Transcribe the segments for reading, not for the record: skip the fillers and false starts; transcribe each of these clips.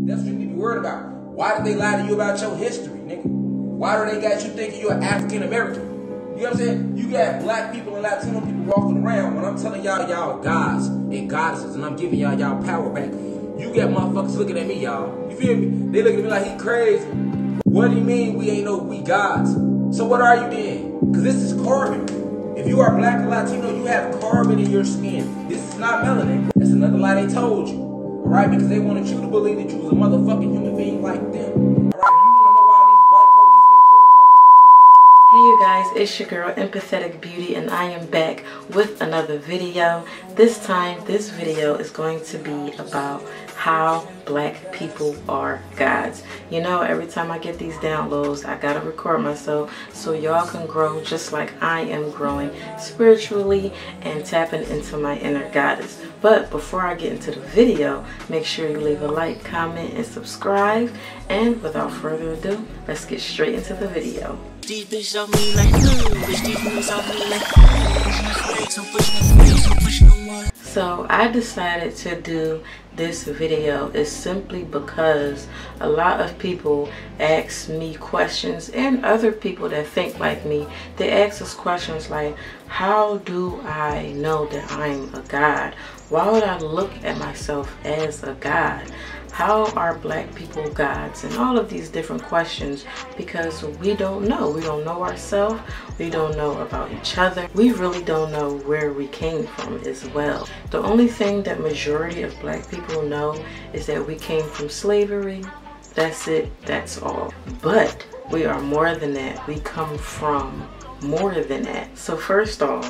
That's what you need to be worried about. Why did they lie to you about your history, nigga? Why do they got you thinking you're African American? You know what I'm saying? You got black people and Latino people walking around when I'm telling y'all gods and goddesses and I'm giving y'all power back. You got motherfuckers looking at me, y'all. You feel me? They looking at me like he crazy. What do you mean we gods? So what are you then? Because this is carbon. If you are black and Latino, you have carbon in your skin. This is not melanin. That's another lie they told you. Alright? Because they wanted you to believe that you was a motherfucking human being like them. Alright? You want to know why these white police been killing motherfuckers? Hey you guys, it's your girl Empathetic Beauty and I am back with another video. This time, this video is going to be about how black people are gods. You know, every time I get these downloads, I gotta record myself so y'all can grow just like I am growing spiritually and tapping into my inner goddess. But before I get into the video, make sure you leave a like, comment, and subscribe. And without further ado, let's get straight into the video. These bitches off me like bitch, these niggas off me like I'm pushing them more. So I decided to do this video is simply because a lot of people ask me questions, and other people that think like me, they ask us questions like, how do I know that I'm a god? Why would I look at myself as a god? How are black people gods? And all of these different questions, because we don't know. We don't know ourselves. We don't know about each other. We really don't know where we came from as well. The only thing that majority of black people know is that we came from slavery. That's it. That's all. But we are more than that. We come from more than that. So first off,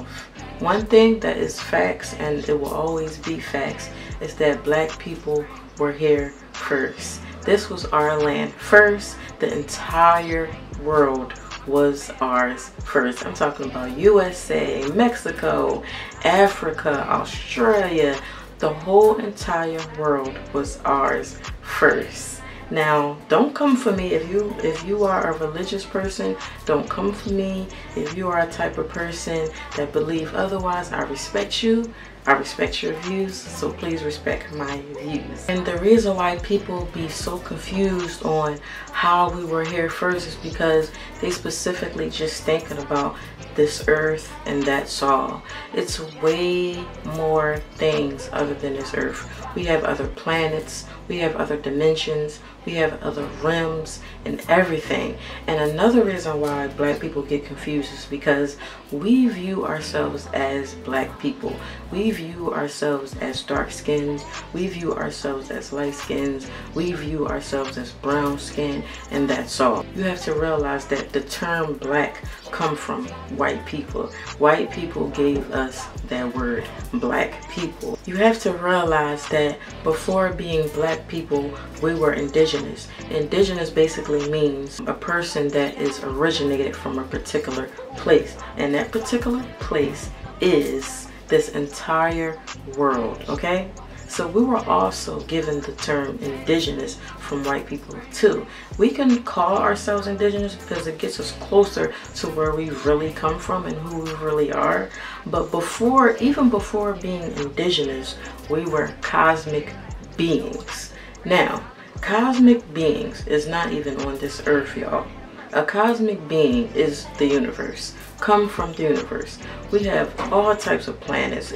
one thing that is facts, and it will always be facts, is that black people were here first. This was our land first. The entire world was ours first. I'm talking about USA, Mexico, Africa, Australia. The whole entire world was ours first. Now, don't come for me if you are a religious person. Don't come for me if you are a type of person that believe otherwise. I respect you. I respect your views, so please respect my views. And the reason why people be so confused on how we were here first is because they specifically just thinking about this earth and that's all. It's way more things other than this earth. We have other planets, we have other dimensions, we have other realms and everything. And another reason why black people get confused is because we view ourselves as black people. We view ourselves as dark skins. We view ourselves as light skins. We view ourselves as brown skin, and that's all. You have to realize that the term black come from white people. White people gave us that word, black people. You have to realize that before being black people, we were indigenous. Indigenous basically means a person that is originated from a particular place, and that particular place is this entire world, okay? So we were also given the term indigenous from white people too. We can call ourselves indigenous because it gets us closer to where we really come from and who we really are. But before, even before being indigenous, we were cosmic beings. Now, cosmic beings is not even on this earth, y'all. A cosmic being is the universe, come from the universe. We have all types of planets.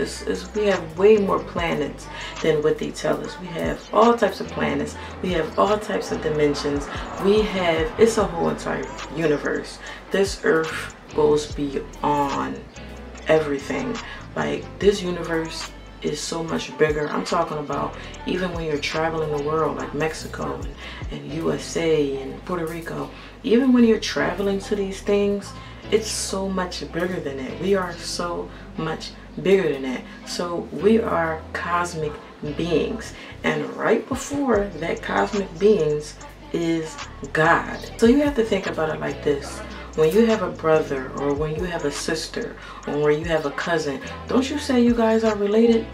We have way more planets than what they tell us. We have all types of planets. We have all types of dimensions. It's a whole entire universe. This earth goes beyond everything. Like, this universe is so much bigger. I'm talking about even when you're traveling the world, like Mexico and USA and Puerto Rico, even when you're traveling to these things, it's so much bigger than that. We are so much bigger than that. So we are cosmic beings, and right before that cosmic beings is God. So you have to think about it like this. When you have a brother, or when you have a sister, or when you have a cousin, don't you say you guys are related?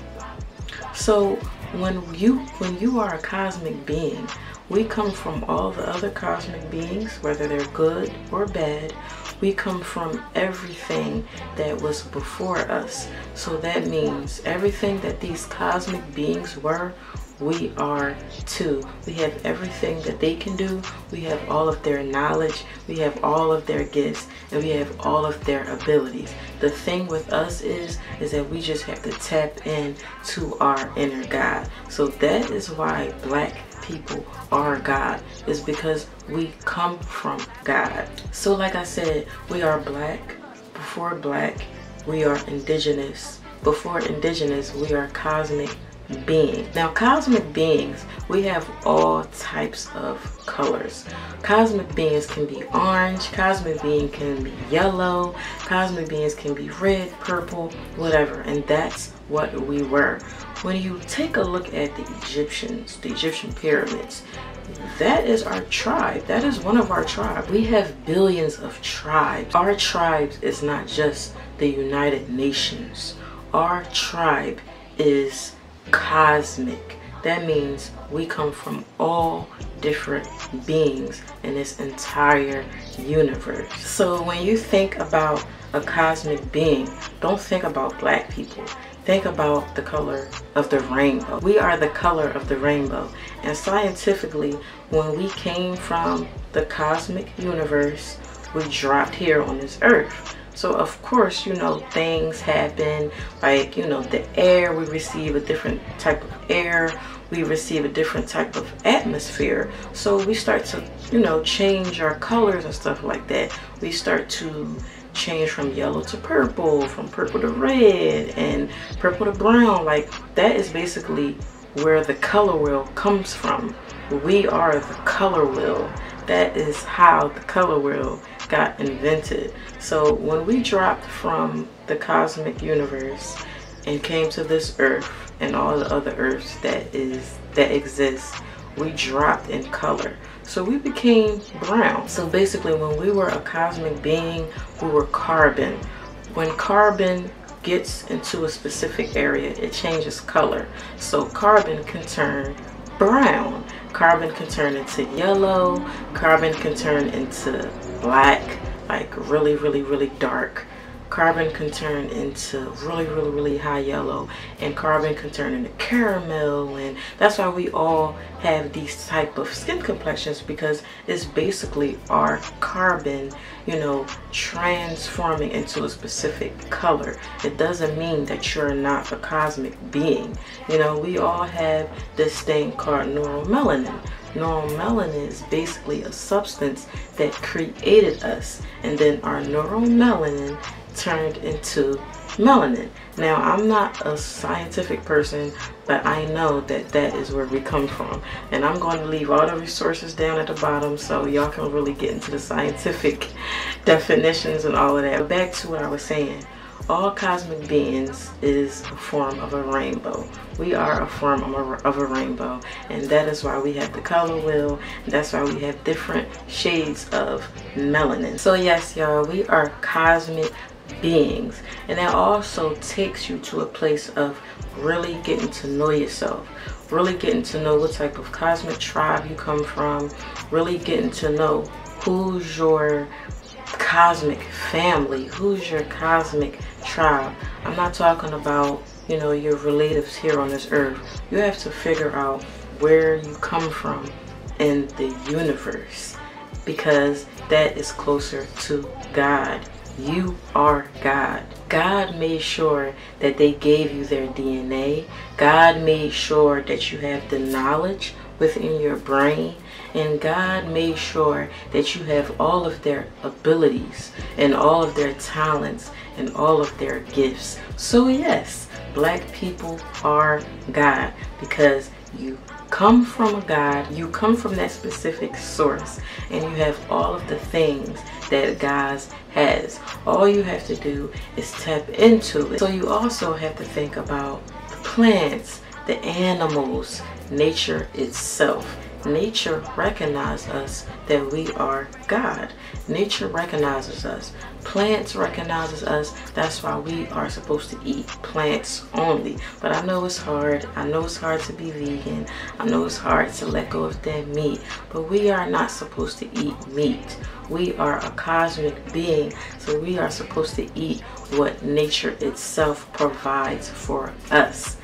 So when you are a cosmic being, we come from all the other cosmic beings, whether they're good or bad. We come from everything that was before us. So that means everything that these cosmic beings were, we are too. We have everything that they can do. We have all of their knowledge. We have all of their gifts, and we have all of their abilities. The thing with us is that we just have to tap in to our inner God. So that is why black people are God, is because we come from God. So like I said, we are black. Before black, we are indigenous. Before indigenous, we are cosmic being. Now, cosmic beings, we have all types of colors. Cosmic beings can be orange, cosmic being can be yellow, cosmic beings can be red, purple, whatever, and that's what we were. When you take a look at the Egyptians, the Egyptian pyramids, that is our tribe. That is one of our tribes. We have billions of tribes. Our tribes is not just the United Nations. Our tribe is cosmic. That means we come from all different beings in this entire universe. So when you think about a cosmic being, don't think about black people. Think about the color of the rainbow. We are the color of the rainbow. And scientifically, when we came from the cosmic universe, we dropped here on this earth. So of course, you know, things happen, like, you know, the air, we receive a different type of air, we receive a different type of atmosphere. So we start to, you know, change our colors and stuff like that. We start to change from yellow to purple, from purple to red, and purple to brown. Like, that is basically where the color wheel comes from. We are the color wheel. That is how the color wheel got invented. So when we dropped from the cosmic universe and came to this earth and all the other earths that exist, we dropped in color. So we became brown. So basically, when we were a cosmic being, we were carbon. When carbon gets into a specific area, it changes color. So carbon can turn brown, carbon can turn into yellow, carbon can turn into black, like really, really, really dark. Carbon can turn into really, really, really high yellow, and carbon can turn into caramel. And that's why we all have these type of skin complexions, because it's basically our carbon, you know, transforming into a specific color. It doesn't mean that you're not a cosmic being. You know, we all have this thing called neuromelanin. Neuromelanin is basically a substance that created us, and then our neuromelanin turned into melanin. Now, I'm not a scientific person, but I know that that is where we come from. And I'm going to leave all the resources down at the bottom so y'all can really get into the scientific definitions and all of that. But back to what I was saying. All cosmic beings is a form of a rainbow. We are a form of a rainbow, and that is why we have the color wheel, and that's why we have different shades of melanin. So yes, y'all, we are cosmic beings, and that also takes you to a place of really getting to know yourself, really getting to know what type of cosmic tribe you come from, really getting to know who's your cosmic family, who's your cosmic tribe. I'm not talking about, you know, your relatives here on this earth. You have to figure out where you come from in the universe, because that is closer to God. You are God. God made sure that they gave you their DNA. God made sure that you have the knowledge within your brain, and God made sure that you have all of their abilities and all of their talents and all of their gifts. So yes, black people are God, because you come from a God, you come from that specific source, and you have all of the things that God has. All you have to do is tap into it. So you also have to think about the plants, the animals, nature itself. Nature recognizes us that we are God. Nature recognizes us. Plants recognizes us. That's why we are supposed to eat plants only. But I know it's hard. I know it's hard to be vegan. I know it's hard to let go of that meat. But we are not supposed to eat meat. We are a cosmic being, so we are supposed to eat what nature itself provides for us.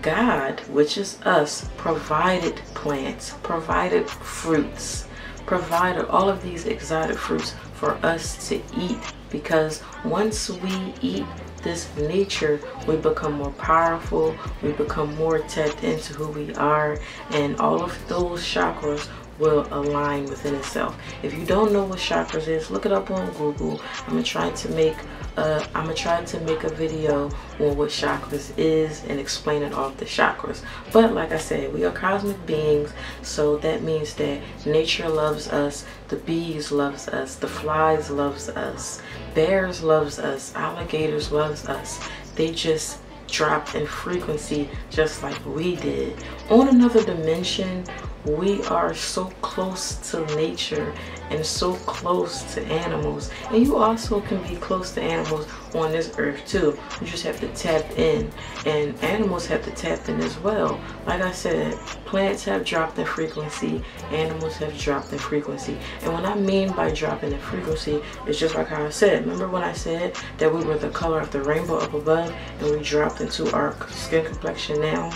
God, which is us, provided plants, provided fruits, provided all of these exotic fruits for us to eat, because once we eat this nature, we become more powerful, we become more tapped into who we are, and all of those chakras will align within itself. If you don't know what chakras is, look it up on Google. I'm gonna try to make a video on what chakras is and explaining all of the chakras. But like I said, we are cosmic beings, so that means that nature loves us, the bees loves us, the flies loves us, bears loves us, alligators loves us. They just dropped in frequency just like we did. On another dimension, we are so close to nature and so close to animals, and you also can be close to animals on this earth too. You just have to tap in, and animals have to tap in as well. Like I said, plants have dropped in frequency, animals have dropped in frequency. And what I mean by dropping in frequency is just like how I said. Remember when I said that we were the color of the rainbow up above and we dropped into our skin complexion now?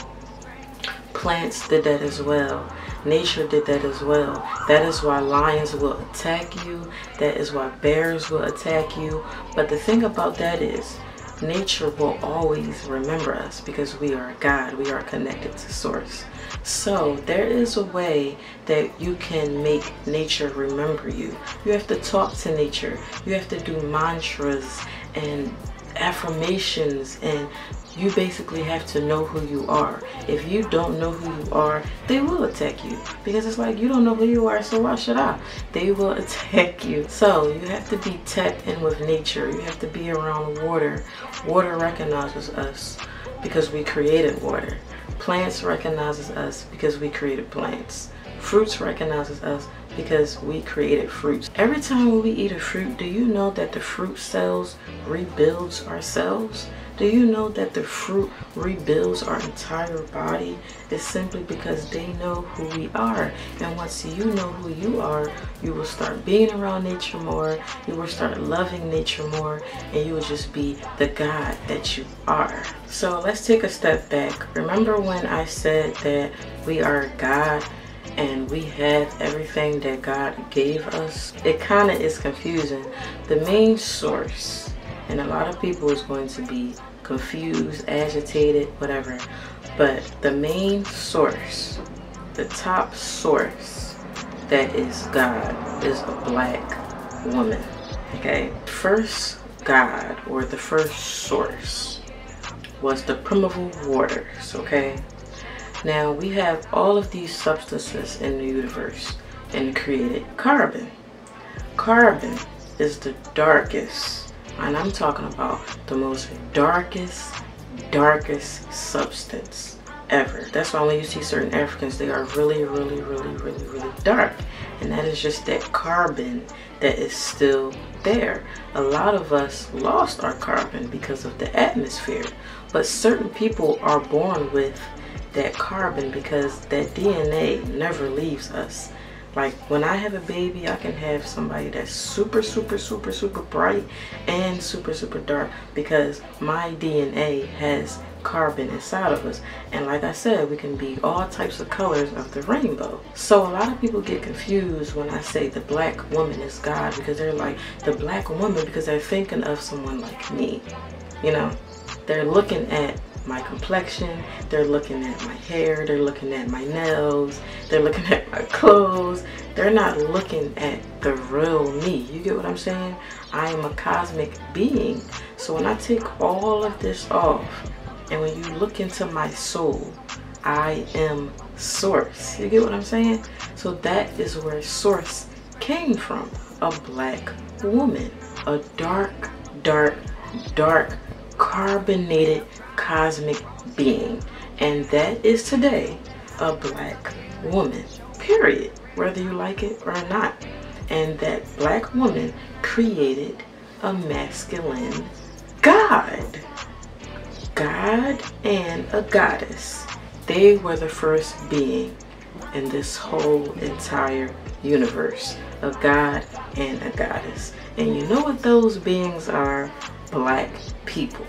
Plants did that as well. Nature did that as well. That is why lions will attack you. That is why bears will attack you. But the thing about that is, nature will always remember us because we are God. We are connected to source. So there is a way that you can make nature remember you. You have to talk to nature. You have to do mantras and affirmations, and you basically have to know who you are. If you don't know who you are, they will attack you, because it's like, you don't know who you are, so why should I? They will attack you. So you have to be tapped in with nature. You have to be around water. Water recognizes us because we created water. Plants recognizes us because we created plants. Fruits recognizes us because we created fruits. Every time we eat a fruit, do you know that the fruit cells rebuilds our cells? Do you know that the fruit rebuilds our entire body? It's simply because they know who we are. And once you know who you are, you will start being around nature more, you will start loving nature more, and you will just be the God that you are. So let's take a step back. Remember when I said that we are God and we have everything that God gave us? It kind of is confusing. The main source, and a lot of people is going to be confused, agitated, whatever, but the main source, the top source that is God, is a black woman. Okay, first God, or the first source, was the primeval waters. Okay, now we have all of these substances in the universe and created carbon. Carbon is the darkest, and I'm talking about the most darkest substance ever. That's why when you see certain Africans, they are really dark, and that is just that carbon that is still there. A lot of us lost our carbon because of the atmosphere, but certain people are born with that carbon because that DNA never leaves us. Like when I have a baby, I can have somebody that's super bright and super dark because my DNA has carbon inside of us. And like I said, we can be all types of colors of the rainbow. So a lot of people get confused when I say the black woman is God, because they're like, the black woman, because they're thinking of someone like me. You know, they're looking at my complexion, they're looking at my hair, they're looking at my nails, they're looking at my clothes. They're not looking at the real me. You get what I'm saying? I am a cosmic being. So when I take all of this off, and when you look into my soul, I am source. You get what I'm saying? So that is where source came from. A black woman, a dark carbonated cosmic being, and that is today a black woman, period, whether you like it or not. And that black woman created a masculine God and a goddess. They were the first being in this whole entire universe, a God and a goddess. And you know what those beings are? Black people,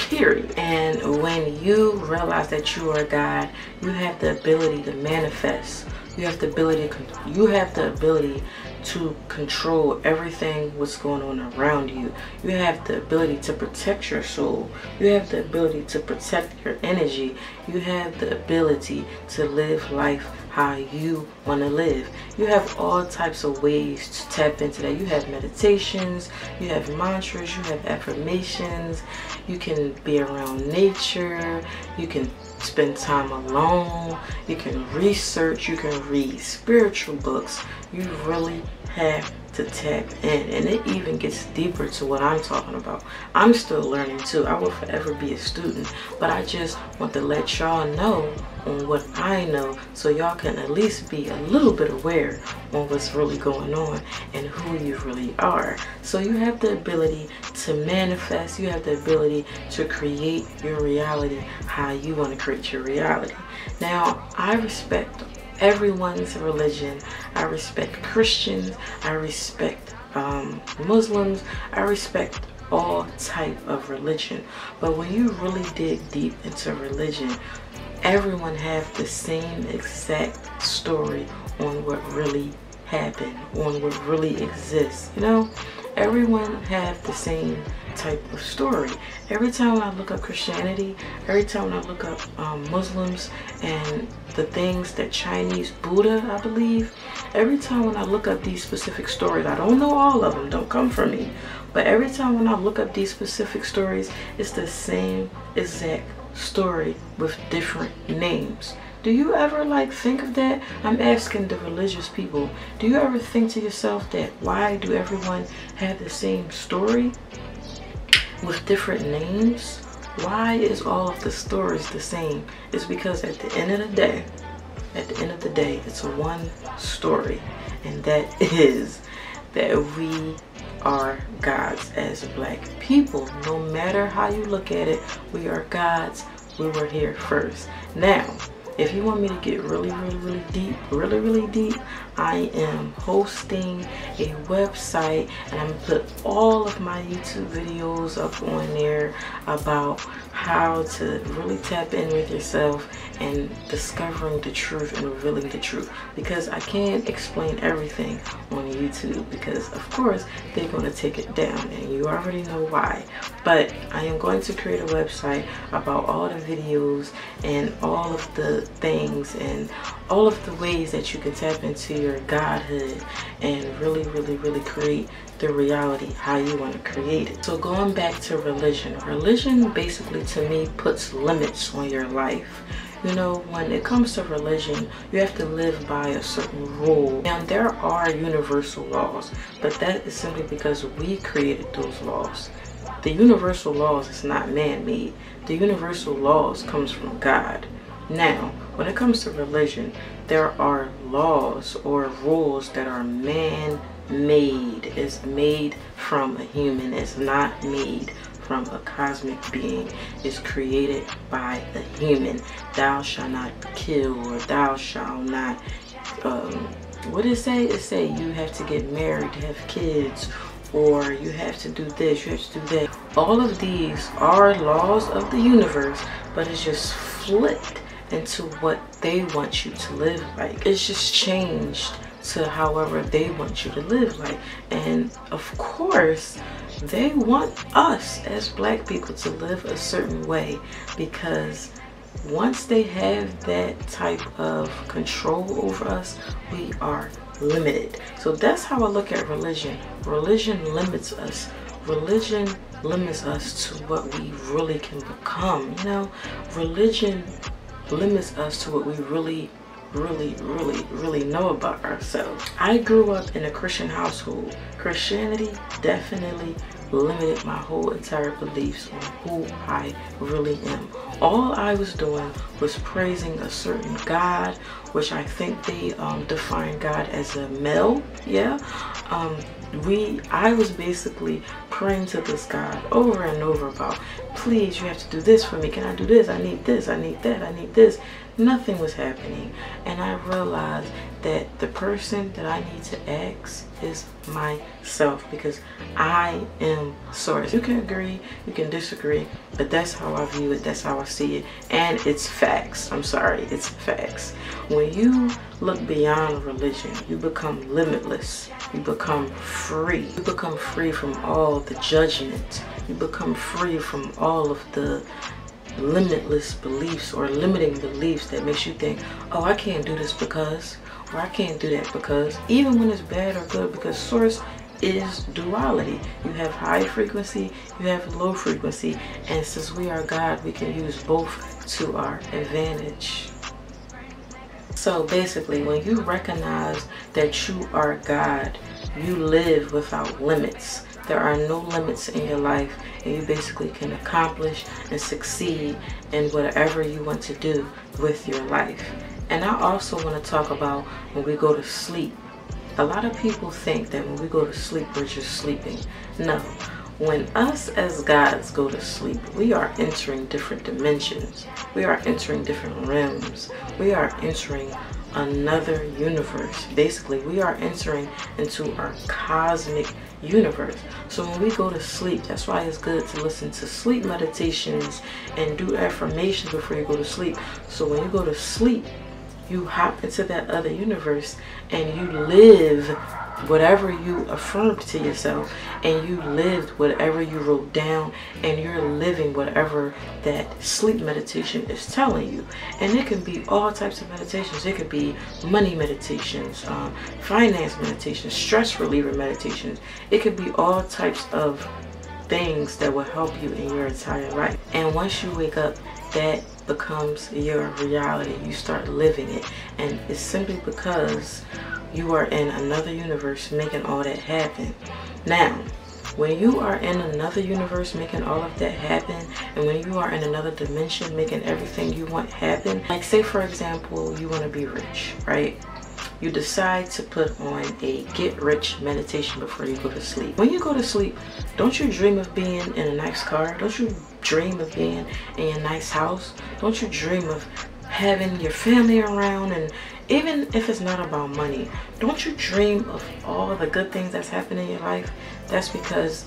period. And when you realize that you are God, you have the ability to manifest. You have the ability to control everything what's going on around you. You have the ability to protect your soul. You have the ability to protect your energy. You have the ability to live life how you want to live. You have all types of ways to tap into that. You have meditations, you have mantras, you have affirmations, you can be around nature, you can spend time alone, you can research, you can read spiritual books. You really have to tap in, and it even gets deeper to what I'm talking about. I'm still learning too. I will forever be a student, but I just want to let y'all know on what I know, so y'all can at least be a little bit aware on what's really going on and who you really are. So you have the ability to manifest. You have the ability to create your reality how you want to create your reality. Now, I respect everyone's religion. I respect Christians. I respect Muslims. I respect all type of religion. But when you really dig deep into religion, everyone have the same exact story on what really happened, on what really exists. You know, everyone have the same type of story. Every time when I look up Christianity, every time when I look up Muslims and the things that Chinese Buddha, I believe, every time when I look up these specific stories, I don't know all of them, don't come for me, but every time when I look up these specific stories, it's the same exact story with different names. Do you ever think of that? I'm asking the religious people, do you ever think to yourself that why do everyone have the same story with different names? Why is all of the stories the same? It's because at the end of the day, it's one story, and that is that we are gods as Black people. No matter how you look at it, we are gods. We were here first. Now, if you want me to get really deep, I am hosting a website, and I'm gonna put all of my YouTube videos up on there about how to really tap in with yourself and discovering the truth and revealing the truth, because I can't explain everything on YouTube, because of course they're going to take it down, and you already know why. But I am going to create a website about all the videos and all of the things and all of the ways that you can tap into your godhood and really create the reality how you want to create it. So going back to religion basically to me puts limits on your life. You know, when it comes to religion, you have to live by a certain rule. Now, there are universal laws, but that is simply because we created those laws. The universal laws is not man-made. The universal laws comes from God. Now, when it comes to religion, there are laws or rules that are man-made. It's made from a human. It's not made from a cosmic being. Is created by a human. Thou shalt not kill, or thou shalt not what did it say? It say you have to get married to have kids, or you have to do this, you have to do that. All of these are laws of the universe, but it's just flipped into what they want you to live like. It's just changed to however they want you to live like. And of course they want us as Black people to live a certain way, because once they have that type of control over us, we are limited. So that's how I look at religion. Religion limits us. Religion limits us to what we really can become. You know, religion limits us to what we really know about ourselves. I grew up in a Christian household. Christianity definitely limited my whole entire beliefs on who I really am. All I was doing was praising a certain God, which I think they define God as a male. Yeah. I was basically praying to this God over and over about, please, you have to do this for me. Can I do this? I need this. I need that. I need this. Nothing was happening. And I realized that the person that I need to ask is myself, because I am source. You can agree, you can disagree, but that's how I view it, that's how I see it, and it's facts. I'm sorry, it's facts. When you look beyond religion, you become limitless, you become free. You become free from all the judgment. You become free from all of the limitless beliefs or limiting beliefs that makes you think, oh, I can't do this because, or I can't do that because, even when it's bad or good, because source is duality. You have high frequency, you have low frequency, and since we are God, we can use both to our advantage. So basically, when you recognize that you are God, you live without limits. There are no limits in your life, and you basically can accomplish and succeed in whatever you want to do with your life. And I also want to talk about when we go to sleep. A lot of people think that when we go to sleep, we're just sleeping. No. When us as gods go to sleep, we are entering different dimensions. We are entering different realms. We are entering another universe. Basically, we are entering into our cosmic universe. So when we go to sleep, that's why it's good to listen to sleep meditations and do affirmations before you go to sleep. So when you go to sleep, you hop into that other universe and you live whatever you affirmed to yourself, and you lived whatever you wrote down, and you're living whatever that sleep meditation is telling you. And it can be all types of meditations. It could be money meditations, finance meditations, stress reliever meditations. It could be all types of things that will help you in your entire life. And once you wake up, that becomes your reality. You start living it, and it's simply because you are in another universe making all that happen. Now, when you are in another universe making all of that happen, and when you are in another dimension making everything you want happen, like say for example, you want to be rich, right? You decide to put on a get rich meditation before you go to sleep. When you go to sleep, don't you dream of being in a nice car? Don't you dream of being in a nice house? Don't you dream of having your family around? And even if it's not about money, don't you dream of all the good things that's happening in your life? That's because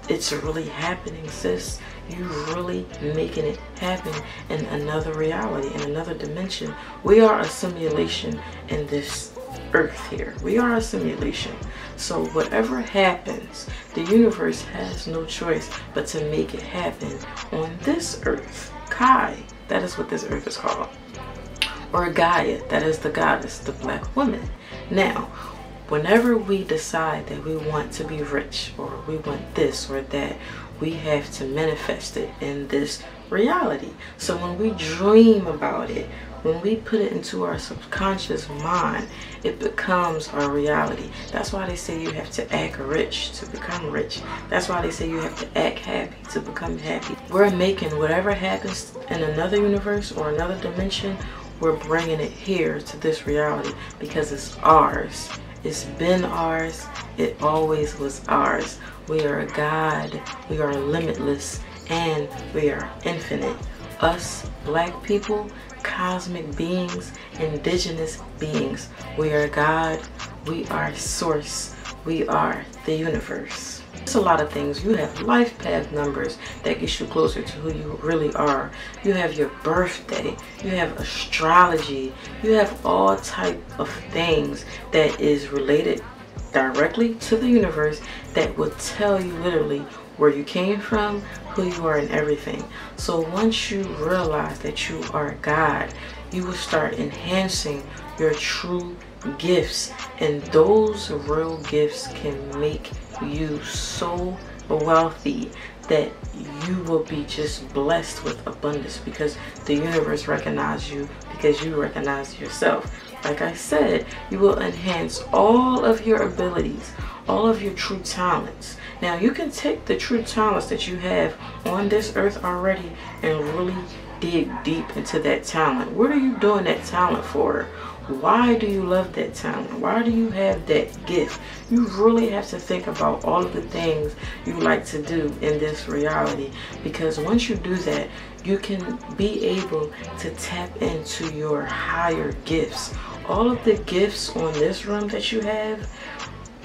it's really happening, sis. You really making it happen in another reality, in another dimension. We are a simulation in this earth here. We are a simulation. So whatever happens, the universe has no choice but to make it happen on this earth. Kai, that is what this earth is called. Or Gaia, that is the goddess, the black woman. Now, whenever we decide that we want to be rich, or we want this or that, we have to manifest it in this reality. So when we dream about it, when we put it into our subconscious mind, it becomes our reality. That's why they say you have to act rich to become rich. That's why they say you have to act happy to become happy. We're making whatever happens in another universe or another dimension, we're bringing it here to this reality because it's ours. It's been ours. It always was ours. We are God. We are limitless, and we are infinite. Us black people, cosmic beings, indigenous beings. We are God. We are source. We are the universe. It's a lot of things. You have life path numbers that get you closer to who you really are. You have your birthday. You have astrology. You have all type of things that is related directly to the universe that will tell you literally where you came from, who you are, and everything. So once you realize that you are God, you will start enhancing your true gifts, and those real gifts can make you so wealthy that you will be just blessed with abundance, because the universe recognizes you, because you recognize yourself. Like I said, you will enhance all of your abilities, all of your true talents. Now you can take the true talents that you have on this earth already and really dig deep into that talent. What are you doing that talent for? Why do you love that talent? Why do you have that gift? You really have to think about all of the things you like to do in this reality, because once you do that, you can be able to tap into your higher gifts. all of the gifts on this room that you have,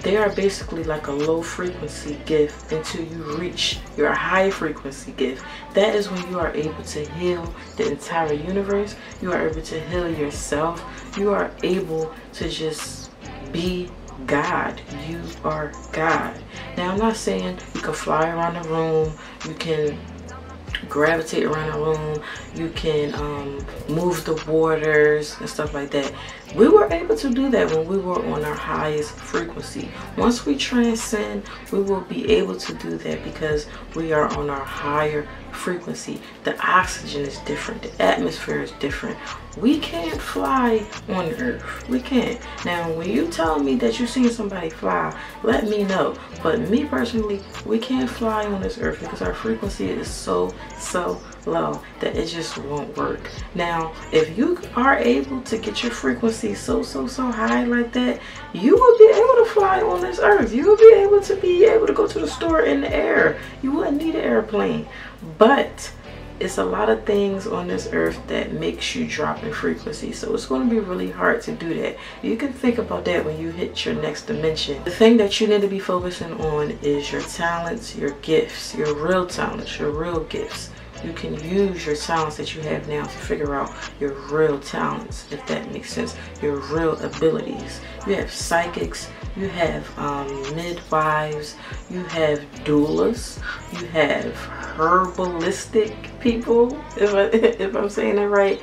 they are basically like a low frequency gift until you reach your high frequency gift. That is when you are able to heal the entire universe. You are able to heal yourself. You are able to just be God. You are God. Now, I'm not saying you can fly around the room, you can gravitate around the room, you can move the waters and stuff like that. We were able to do that when we were on our highest frequency. Once we transcend, we will be able to do that because we are on our higher frequency. The oxygen is different, the atmosphere is different. We can't fly on Earth. We can't. Now, when you tell me that you've seen somebody fly, let me know. But me personally, we can't fly on this Earth because our frequency is so low that it just won't work. Now, if you are able to get your frequency so high like that, you will be able to fly on this Earth. You will be able to go to the store in the air. You wouldn't need an airplane. But it's a lot of things on this earth that makes you drop in frequency, so it's going to be really hard to do that. You can think about that when you hit your next dimension. The thing that you need to be focusing on is your talents, your gifts, your real talents, your real gifts. You can use your talents that you have now to figure out your real talents, if that makes sense, your real abilities. You have psychics, you have midwives, you have doulas, you have herbalistic people, if I'm saying that right.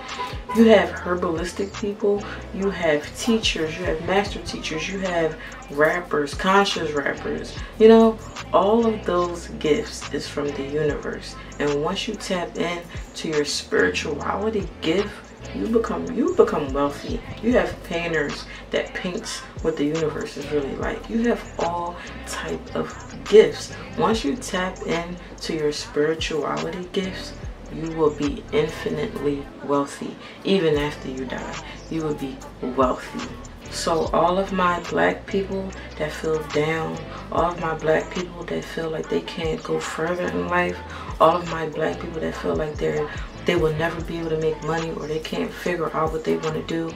You have herbalistic people, you have teachers, you have master teachers, you have rappers, conscious rappers. You know, all of those gifts is from the universe. And once you tap in to your spirituality gift, you become wealthy. You have painters that paints what the universe is really like. You have all type of gifts. Once you tap in to your spirituality gifts, you will be infinitely wealthy. Even after you die, you will be wealthy. So all of my black people that feel down, all of my black people that feel like they can't go further in life, all of my black people that feel like they will never be able to make money or they can't figure out what they want to do,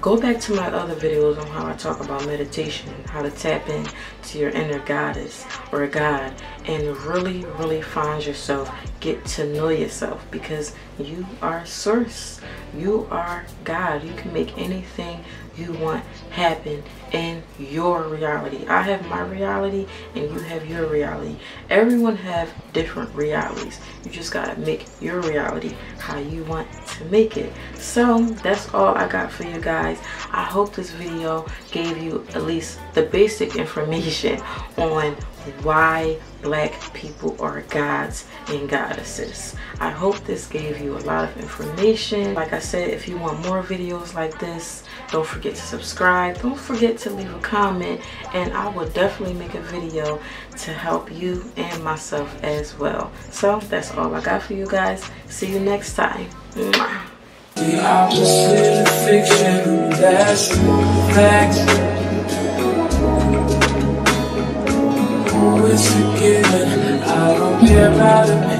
go back to my other videos on how I talk about meditation, how to tap in to your inner goddess or God, and really find yourself, get to know yourself, because you are source, you are God. You can make anything you want happen in your reality. I have my reality and you have your reality. Everyone have different realities. You just gotta make your reality how you want to make it. So that's all I got for you guys. I hope this video gave you at least the basic information on why black people are gods and goddesses. I hope this gave you a lot of information. Like I said, if you want more videos like this, don't forget to subscribe. Don't forget to leave a comment, and I will definitely make a video to help you and myself as well. So that's all I got for you guys. See you next time. Mwah. The opposite of fiction, that's fact. Always a given, I don't care about it.